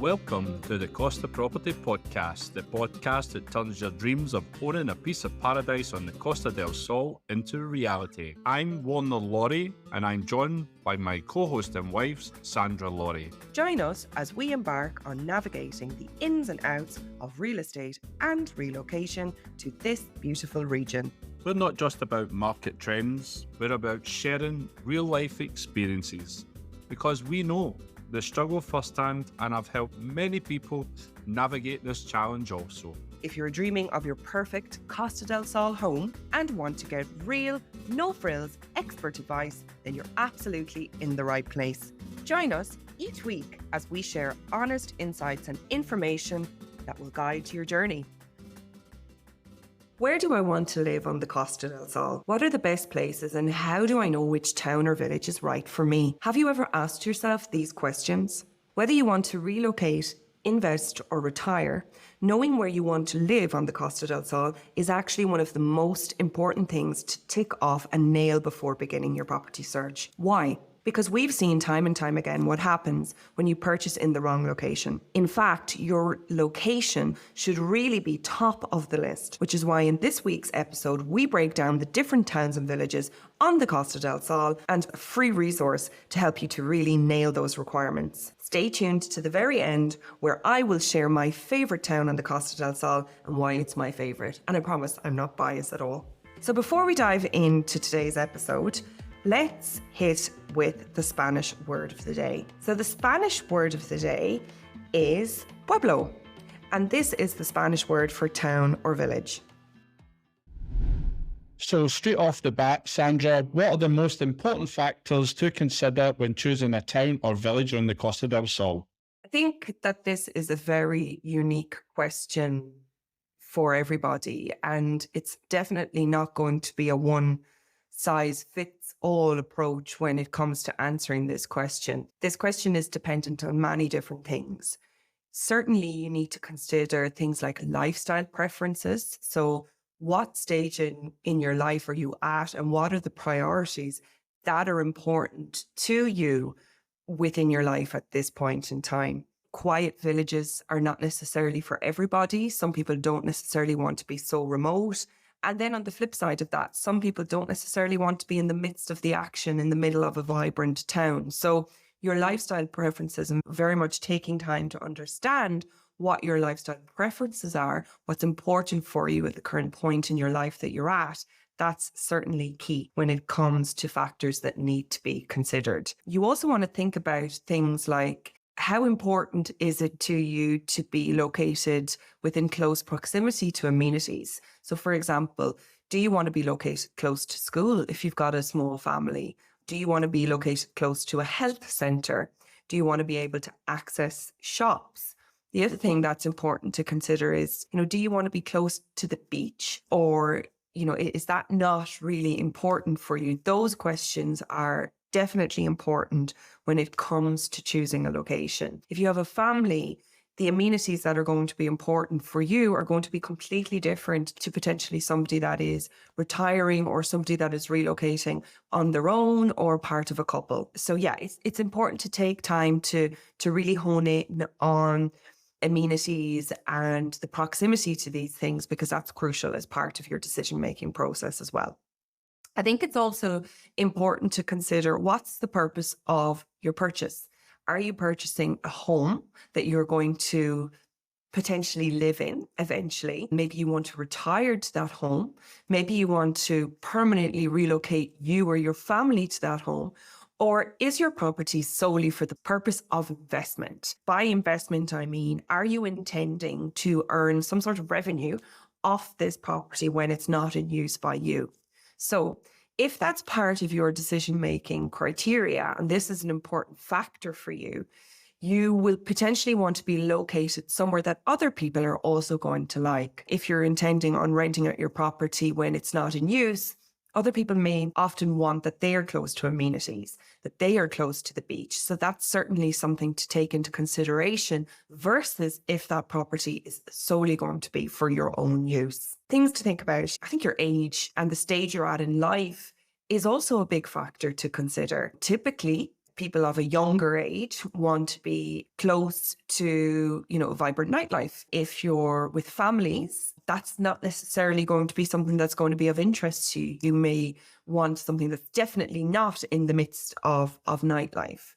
Welcome to the Costa Property Podcast, the podcast that turns your dreams of owning a piece of paradise on the Costa del Sol into reality. I'm Sandra Laurie, and I'm joined by my co-host and wife, Sandra Laurie. Join us as we embark on navigating the ins and outs of real estate and relocation to this beautiful region. We're not just about market trends, we're about sharing real-life experiences, because we know the struggle firsthand and I've helped many people navigate this challenge also. If you're dreaming of your perfect Costa del Sol home and want to get real, no-frills, expert advice, then you're absolutely in the right place. Join us each week as we share honest insights and information that will guide your journey. Where do I want to live on the Costa del Sol? What are the best places and how do I know which town or village is right for me? Have you ever asked yourself these questions? Whether you want to relocate, invest or retire, knowing where you want to live on the Costa del Sol is actually one of the most important things to tick off and nail before beginning your property search. Why? Because we've seen time and time again what happens when you purchase in the wrong location. In fact, your location should really be top of the list, which is why in this week's episode, we break down the different towns and villages on the Costa del Sol and a free resource to help you to really nail those requirements. Stay tuned to the very end where I will share my favourite town on the Costa del Sol and why it's my favourite. And I promise I'm not biased at all. So before we dive into today's episode, let's hit with the Spanish word of the day. So the Spanish word of the day is pueblo, and this is the Spanish word for town or village. So straight off the bat, Sandra, what are the most important factors to consider when choosing a town or village on the Costa del Sol? I think that this is a very unique question for everybody, and it's definitely not going to be a one-size-fits-all approach when it comes to answering this question. This question is dependent on many different things. Certainly, you need to consider things like lifestyle preferences. So what stage in your life are you at and what are the priorities that are important to you within your life at this point in time? Quiet villages are not necessarily for everybody. Some people don't necessarily want to be so remote. And then on the flip side of that, some people don't necessarily want to be in the midst of the action in the middle of a vibrant town. So your lifestyle preferences and very much taking time to understand what your lifestyle preferences are, what's important for you at the current point in your life that you're at, that's certainly key when it comes to factors that need to be considered. You also want to think about things like how important is it to you to be located within close proximity to amenities? So for example, do you want to be located close to school if you've got a small family? Do you want to be located close to a health centre? Do you want to be able to access shops? The other thing that's important to consider is, do you want to be close to the beach or, is that not really important for you? Those questions are definitely important when it comes to choosing a location. If you have a family, the amenities that are going to be important for you are going to be completely different to potentially somebody that is retiring or somebody that is relocating on their own or part of a couple. So yeah, it's important to take time to really hone in on amenities and the proximity to these things, because that's crucial as part of your decision-making process as well. I think it's also important to consider what's the purpose of your purchase. Are you purchasing a home that you're going to potentially live in eventually? Maybe you want to retire to that home. Maybe you want to permanently relocate you or your family to that home. Or is your property solely for the purpose of investment? By investment, I mean, are you intending to earn some sort of revenue off this property when it's not in use by you? So if that's part of your decision-making criteria, and this is an important factor for you, you will potentially want to be located somewhere that other people are also going to like. If you're intending on renting out your property when it's not in use, other people may often want that they are close to amenities, that they are close to the beach. So that's certainly something to take into consideration versus if that property is solely going to be for your own use. Things to think about. I think your age and the stage you're at in life is also a big factor to consider. Typically, people of a younger age want to be close to, vibrant nightlife. If you're with families, that's not necessarily going to be something that's going to be of interest to you. You may want something that's definitely not in the midst of nightlife.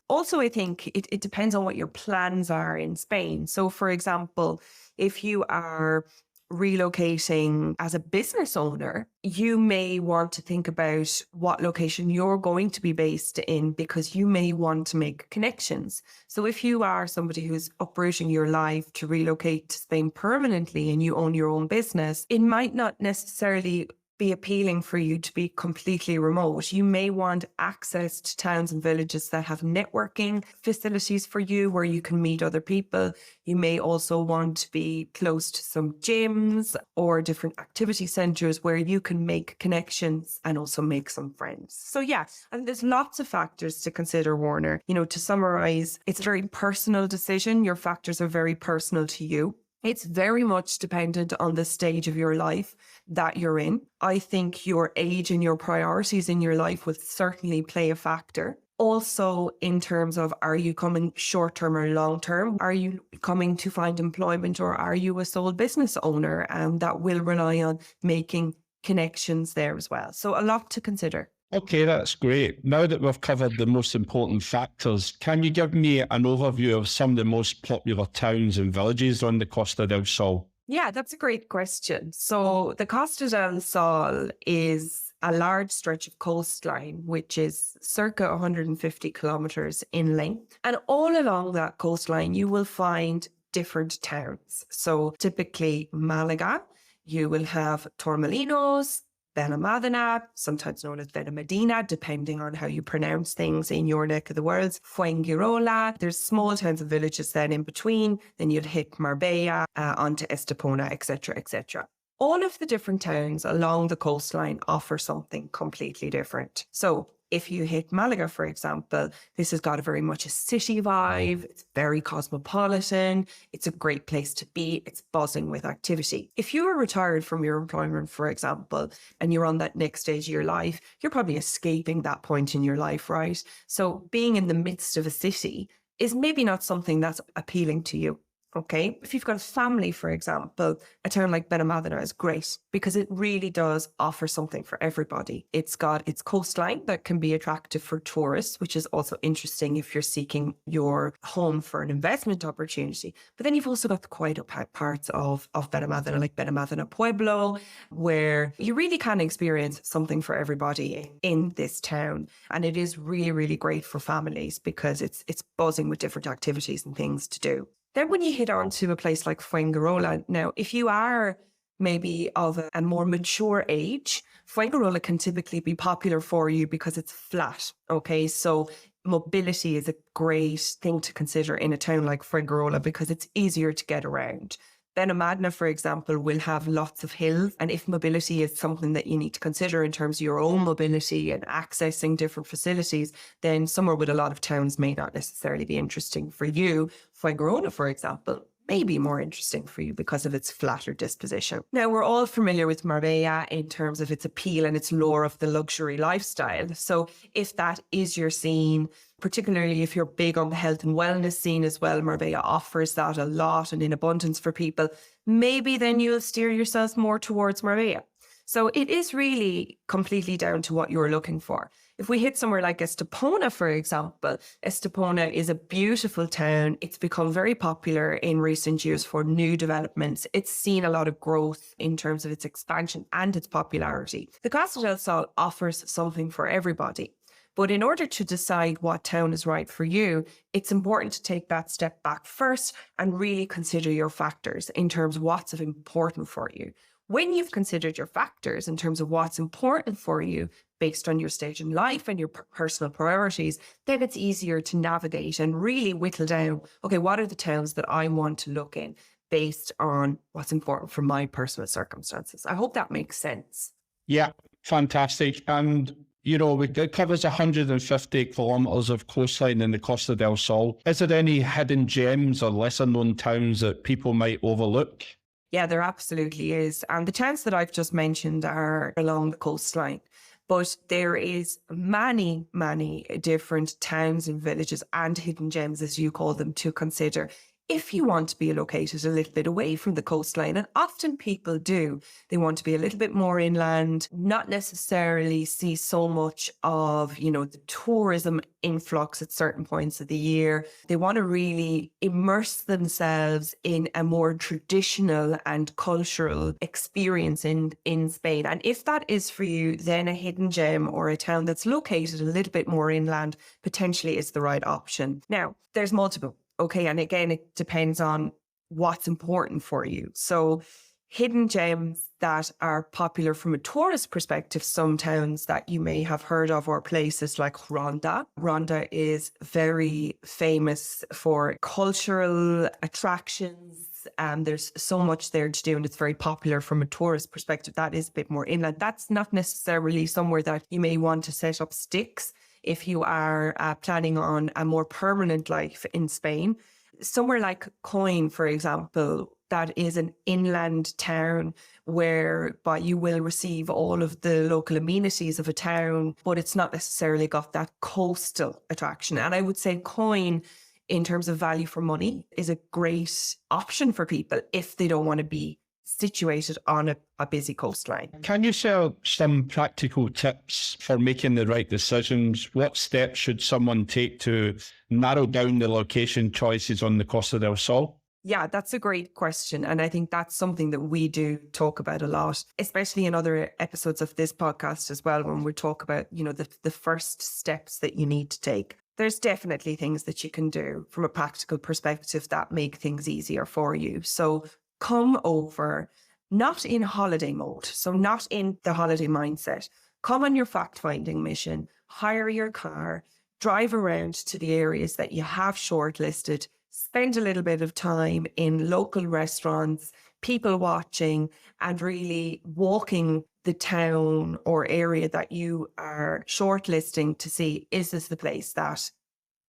Also, I think it depends on what your plans are in Spain. So, for example, if you are relocating as a business owner, you may want to think about what location you're going to be based in, because you may want to make connections. So if you are somebody who's uprooting your life to relocate to Spain permanently and you own your own business, it might not necessarily be appealing for you to be completely remote. You may want access to towns and villages that have networking facilities for you where you can meet other people. You may also want to be close to some gyms or different activity centres where you can make connections and also make some friends. So yeah, and there's lots of factors to consider, Warner. To summarise, it's a very personal decision. Your factors are very personal to you. It's very much dependent on the stage of your life that you're in. I think your age and your priorities in your life would certainly play a factor. Also, in terms of, are you coming short-term or long-term? Are you coming to find employment, or are you a sole business owner? And that will rely on making connections there as well. So a lot to consider. Okay, that's great. Now that we've covered the most important factors, can you give me an overview of some of the most popular towns and villages on the Costa del Sol? Yeah, that's a great question. So the Costa del Sol is a large stretch of coastline, which is circa 150 kilometres in length. And all along that coastline, you will find different towns. So typically Malaga, you will have Torremolinos, Benalmadena, sometimes known as Benalmadena, depending on how you pronounce things in your neck of the world. Fuengirola. There's small towns and villages then in between. Then you'd hit Marbella, onto Estepona, etc., etc. All of the different towns along the coastline offer something completely different. So if you hit Malaga, for example, this has got a very much a city vibe. It's very cosmopolitan. It's a great place to be. It's buzzing with activity. If you are retired from your employment, for example, and you're on that next stage of your life, you're probably escaping that point in your life, right? So being in the midst of a city is maybe not something that's appealing to you. Okay, if you've got a family, for example, a town like Benalmadena is great because it really does offer something for everybody. It's got its coastline that can be attractive for tourists, which is also interesting if you're seeking your home for an investment opportunity. But then you've also got the quieter parts of Benalmadena, like Benalmadena Pueblo, where you really can experience something for everybody in this town. And it is really, really great for families because it's buzzing with different activities and things to do. Then when you hit on to a place like Fuengirola, now, if you are maybe of a more mature age, Fuengirola can typically be popular for you because it's flat, okay? So mobility is a great thing to consider in a town like Fuengirola because it's easier to get around. Benalmadena, for example, will have lots of hills. And if mobility is something that you need to consider in terms of your own mobility and accessing different facilities, then somewhere with a lot of towns may not necessarily be interesting for you. Fuengirola, for example, may be more interesting for you because of its flatter disposition. Now, we're all familiar with Marbella in terms of its appeal and its lure of the luxury lifestyle. So if that is your scene, particularly if you're big on the health and wellness scene as well, Marbella offers that a lot and in abundance for people, maybe then you'll steer yourselves more towards Marbella. So it is really completely down to what you're looking for. If we hit somewhere like Estepona, for example, Estepona is a beautiful town. It's become very popular in recent years for new developments. It's seen a lot of growth in terms of its expansion and its popularity. The Costa del Sol offers something for everybody. But in order to decide what town is right for you, it's important to take that step back first and really consider your factors in terms of what's important for you. When you've considered your factors in terms of what's important for you based on your stage in life and your personal priorities, then it's easier to navigate and really whittle down, okay, what are the towns that I want to look in based on what's important for my personal circumstances? I hope that makes sense. Yeah, fantastic. And it covers 150 kilometres of coastline in the Costa del Sol. Is there any hidden gems or lesser known towns that people might overlook? Yeah, there absolutely is. And the towns that I've just mentioned are along the coastline. But there is many, many different towns and villages and hidden gems, as you call them, to consider if you want to be located a little bit away from the coastline. And often people do. They want to be a little bit more inland, not necessarily see so much of, the tourism influx at certain points of the year. They want to really immerse themselves in a more traditional and cultural experience in Spain. And if that is for you, then a hidden gem or a town that's located a little bit more inland potentially is the right option. Now, there's multiple. Okay. And again, it depends on what's important for you. So hidden gems that are popular from a tourist perspective, some towns that you may have heard of are places like Ronda. Ronda is very famous for cultural attractions. And there's so much there to do, and it's very popular from a tourist perspective. That is a bit more inland. That's not necessarily somewhere that you may want to set up sticks if you are planning on a more permanent life in Spain. Somewhere like Coin, for example, that is an inland town whereby you will receive all of the local amenities of a town, but it's not necessarily got that coastal attraction. And I would say Coin, in terms of value for money, is a great option for people if they don't want to be situated on a busy coastline. Can you share some practical tips for making the right decisions? What steps should someone take to narrow down the location choices on the Costa del Sol? Yeah, that's a great question. And I think that's something that we do talk about a lot, especially in other episodes of this podcast as well, when we talk about, the first steps that you need to take. There's definitely things that you can do from a practical perspective that make things easier for you. So come over, not in holiday mode, so not in the holiday mindset. Come on your fact-finding mission, hire your car, drive around to the areas that you have shortlisted, spend a little bit of time in local restaurants, people watching, and really walking the town or area that you are shortlisting to see, is this the place that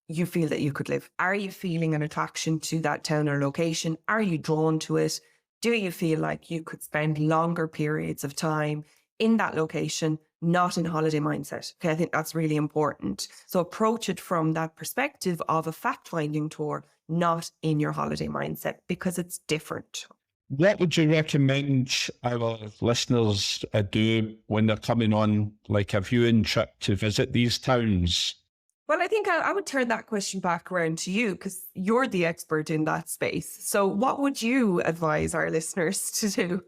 you feel that you could live? Are you feeling an attraction to that town or location? Are you drawn to it? Do you feel like you could spend longer periods of time in that location, not in holiday mindset? Okay, I think that's really important. So approach it from that perspective of a fact-finding tour, not in your holiday mindset, because it's different. What would you recommend our listeners do when they're coming on like a viewing trip to visit these towns? Well, I think I would turn that question back around to you because you're the expert in that space. So what would you advise our listeners to do?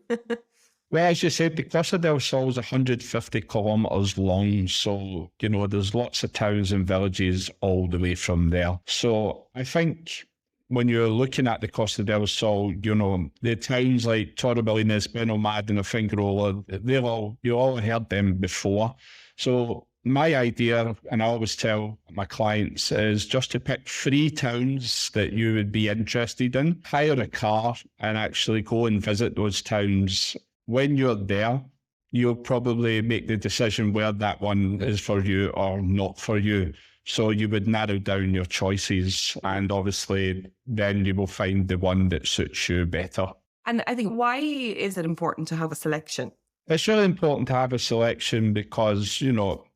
Well, as you said, the Costa del Sol is 150 kilometres long. So, there's lots of towns and villages all the way from there. So I think when you're looking at the Costa del Sol, the towns like Torremolinos, Benalmadena, Fingarola, you all heard them before. So my idea, and I always tell my clients, is just to pick 3 towns that you would be interested in, hire a car and actually go and visit those towns. When you're there, you'll probably make the decision where that one is for you or not for you. So you would narrow down your choices, and obviously then you will find the one that suits you better. And I think, why is it important to have a selection? It's really important to have a selection because,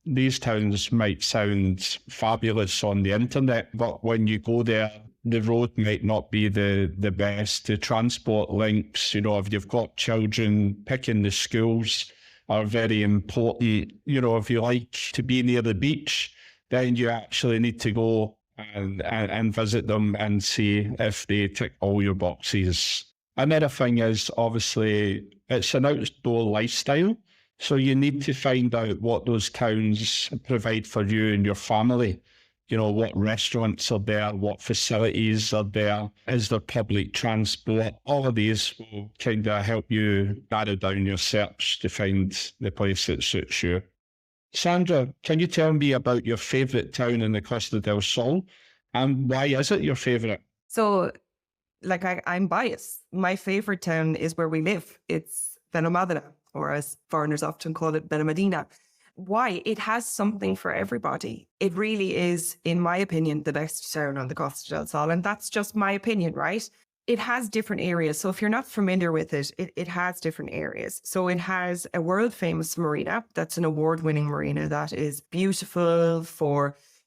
these towns might sound fabulous on the internet, but when you go there, the road might not be the best. The transport links, if you've got children, picking the schools are very important. If you like to be near the beach, then you actually need to go and visit them and see if they tick all your boxes. Another thing is, obviously, it's an outdoor lifestyle. So you need to find out what those towns provide for you and your family. What restaurants are there, what facilities are there, is there public transport? All of these will kind of help you narrow down your search to find the place that suits you. Sandra, can you tell me about your favourite town in the Costa del Sol, and why is it your favourite? So, I'm biased. My favourite town is where we live. It's Benalmadena, or as foreigners often call it, Benalmadena. Why? It has something for everybody. It really is, in my opinion, the best town on the Costa del Sol. And that's just my opinion, right? It has different areas. So if you're not familiar with it, it has different areas. So it has a world famous marina. That's an award-winning marina that is beautiful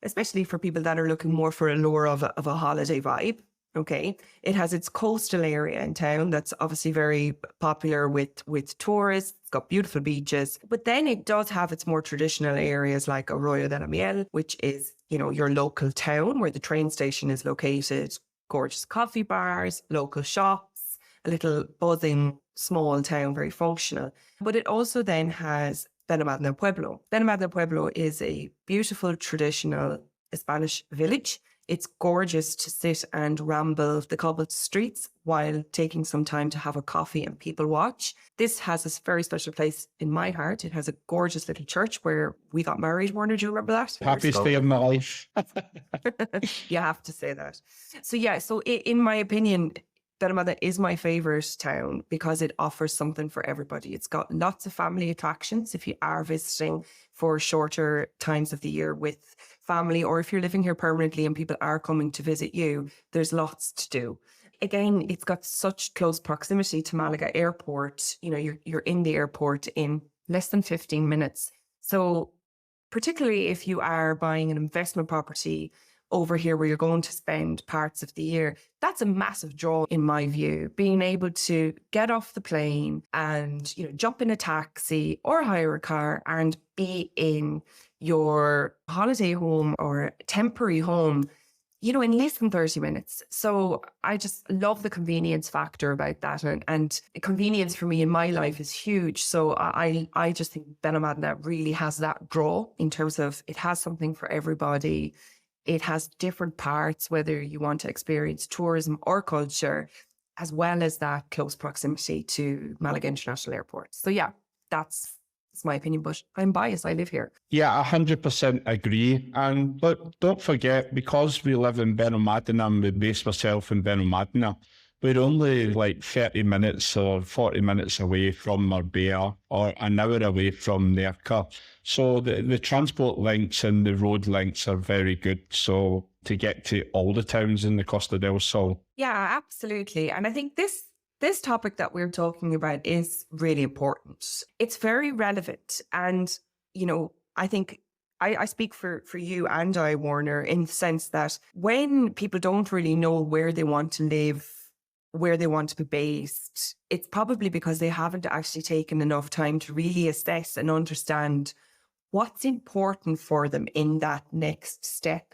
especially for people that are looking more for a lure of a holiday vibe. Okay. It has its coastal area in town that's obviously very popular with tourists. It's got beautiful beaches. But then it does have its more traditional areas like Arroyo de la Miel, which is, your local town where the train station is located. Gorgeous coffee bars, local shops, a little buzzing small town, very functional. But it also then has Benalmadena Pueblo. Benalmadena Pueblo is a beautiful traditional Spanish village. It's gorgeous to sit and ramble the cobbled streets while taking some time to have a coffee and people watch. This has a very special place in my heart. It has a gorgeous little church where we got married, Warner. Do you remember that? Happiest day of my life. You have to say that. So in my opinion, Benalmadena is my favourite town because it offers something for everybody. It's got lots of family attractions if you are visiting for shorter times of the year with family, or if you're living here permanently and people are coming to visit you, there's lots to do. Again, it's got such close proximity to Malaga Airport. You're in the airport in less than 15 minutes. So particularly if you are buying an investment property over here where you're going to spend parts of the year, that's a massive draw in my view. Being able to get off the plane and, jump in a taxi or hire a car and be in your holiday home or temporary home, in less than 30 minutes. So I just love the convenience factor about that. And convenience for me in my life is huge. So I just think Benalmadena really has that draw in terms of it has something for everybody. It has different parts, whether you want to experience tourism or culture, as well as that close proximity to Malaga International Airport. So yeah, that's my opinion, but I'm biased. I live here. Yeah, 100% agree. And but don't forget, because we live in Benalmadena and we base myself in Benalmadena, we're only like 30 minutes or 40 minutes away from Marbella or an hour away from Nerca. So the transport links and the road links are very good. So to get to all the towns in the Costa del Sol. Yeah, absolutely. And I think this topic that we're talking about is really important. It's very relevant. And, I think I speak for you and I, Warner, in the sense that when people don't really know where they want to live, where they want to be based, it's probably because they haven't actually taken enough time to really assess and understand what's important for them in that next step.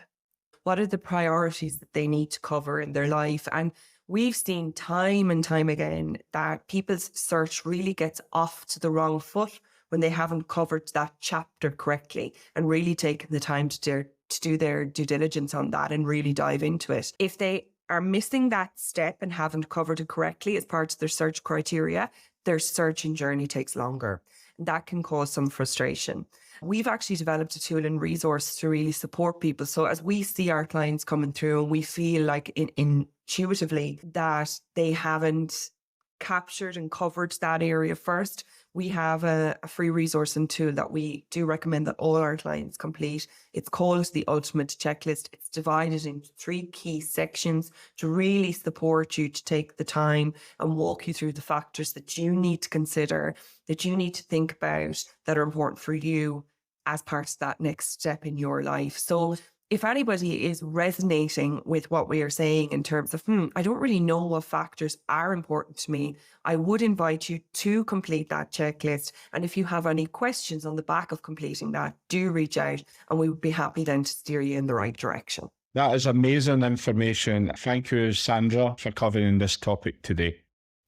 What are the priorities that they need to cover in their life? And we've seen time and time again that people's search really gets off to the wrong foot when they haven't covered that chapter correctly and really taken the time to do their due diligence on that and really dive into it. If they are missing that step and haven't covered it correctly as part of their search criteria, their searching journey takes longer. That can cause some frustration. We've actually developed a tool and resource to really support people. So as we see our clients coming through and we feel like intuitively that they haven't captured and covered that area first, we have a free resource and tool that we do recommend that all our clients complete. It's called the Ultimate Checklist. It's divided into 3 key sections to really support you to take the time and walk you through the factors that you need to consider, that you need to think about, that are important for you as part of that next step in your life. So if anybody is resonating with what we are saying in terms of, I don't really know what factors are important to me, I would invite you to complete that checklist. And if you have any questions on the back of completing that, do reach out and we would be happy then to steer you in the right direction. That is amazing information. Thank you, Sandra, for covering this topic today.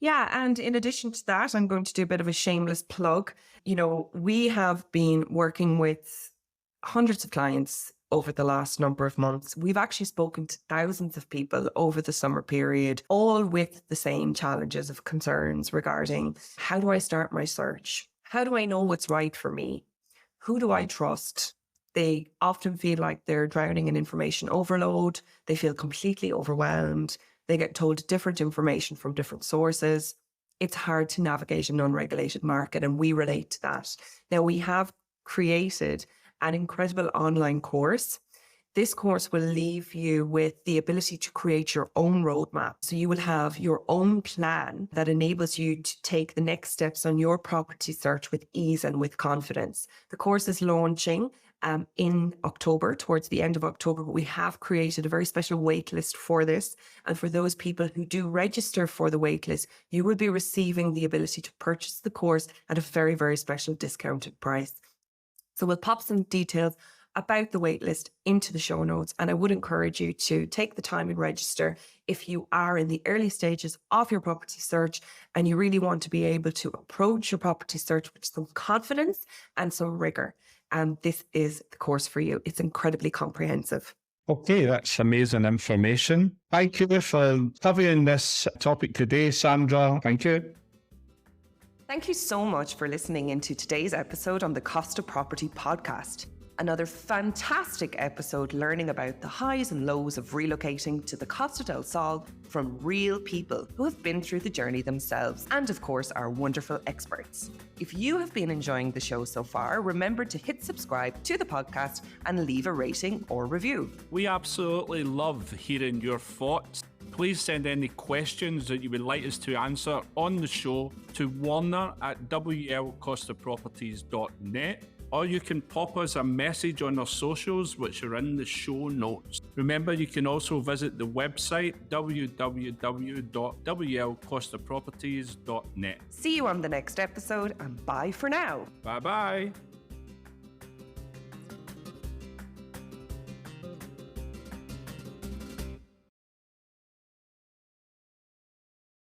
Yeah, and in addition to that, I'm going to do a bit of a shameless plug. We have been working with hundreds of clients over the last number of months. We've actually spoken to thousands of people over the summer period, all with the same challenges of concerns regarding how do I start my search? How do I know what's right for me? Who do I trust? They often feel like they're drowning in information overload. They feel completely overwhelmed. They get told different information from different sources. It's hard to navigate an unregulated market, and we relate to that. Now, we have created an incredible online course. This course will leave you with the ability to create your own roadmap. So you will have your own plan that enables you to take the next steps on your property search with ease and with confidence. The course is launching in October, towards the end of October, but we have created a very special waitlist for this. And for those people who do register for the waitlist, you will be receiving the ability to purchase the course at a very, very special discounted price. So we'll pop some details about the waitlist into the show notes. And I would encourage you to take the time and register if you are in the early stages of your property search and you really want to be able to approach your property search with some confidence and some rigor. And this is the course for you. It's incredibly comprehensive. Okay, that's amazing information. Thank you for covering this topic today, Sandra. Thank you. Thank you so much for listening into today's episode on the Costa Property Podcast. Another fantastic episode learning about the highs and lows of relocating to the Costa del Sol from real people who have been through the journey themselves and, of course, our wonderful experts. If you have been enjoying the show so far, remember to hit subscribe to the podcast and leave a rating or review. We absolutely love hearing your thoughts. Please send any questions that you would like us to answer on the show to warner@wlcostaproperties.net. Or you can pop us a message on our socials, which are in the show notes. Remember, you can also visit the website, www.wlcostaproperties.net. See you on the next episode, and bye for now. Bye-bye.